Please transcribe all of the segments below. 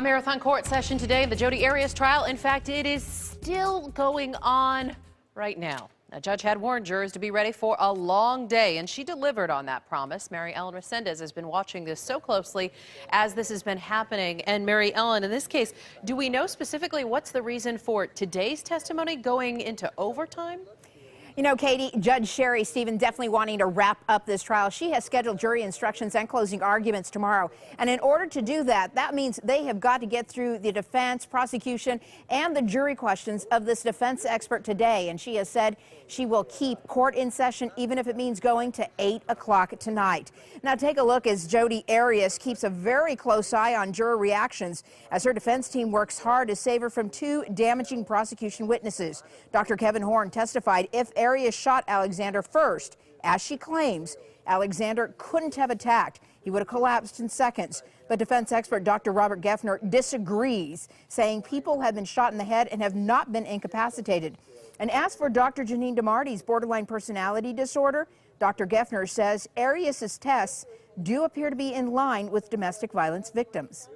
Marathon court session today in the Jodi Arias trial. In fact, it is still going on right now. A judge had warned jurors to be ready for a long day, and she delivered on that promise. Mary Ellen Resendez has been watching this so closely as this has been happening. And Mary Ellen, in this case, do we know specifically what's the reason for today's testimony going into overtime? You know, Katie, Judge Sherry Stephen definitely wanting to wrap up this trial. She has scheduled jury instructions and closing arguments tomorrow. And in order to do that, that means they have got to get through the defense, prosecution, and the jury questions of this defense expert today. And she has said she will keep court in session even if it means going to 8 o'clock tonight. Now take a look as Jodi Arias keeps a very close eye on juror reactions as her defense team works hard to save her from two damaging prosecution witnesses. Dr. Kevin Horn testified if Arias shot Alexander first, as she claims, Alexander couldn't have attacked. He would have collapsed in seconds. But defense expert Dr. Robert Geffner disagrees, saying people have been shot in the head and have not been incapacitated. And as for Dr. Janine DeMarty's borderline personality disorder, Dr. Geffner says Arias' tests do appear to be in line with domestic violence victims.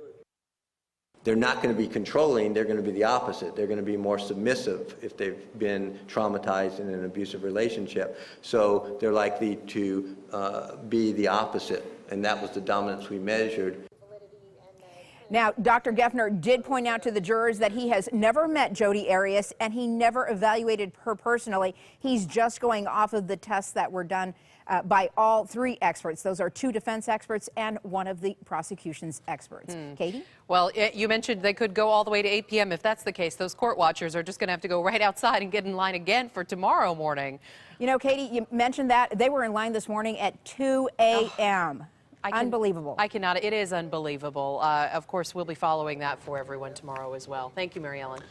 They're not going to be controlling, they're going to be the opposite. They're going to be more submissive if they've been traumatized in an abusive relationship. So they're likely to be the opposite, and that was the dominance we measured. Now, Dr. Geffner did point out to the jurors that he has never met Jodi Arias and he never evaluated her personally. He's just going off of the tests that were done by all three experts. Those are two defense experts and one of the prosecution's experts. Katie? Well, you mentioned they could go all the way to 8 p.m. If that's the case, those court watchers are just going to have to go right outside and get in line again for tomorrow morning. You know, Katie, you mentioned that. They were in line this morning at 2 a.m. Unbelievable. I cannot. It is unbelievable. Of course, we'll be following that for everyone tomorrow as well. Thank you, Mary Ellen.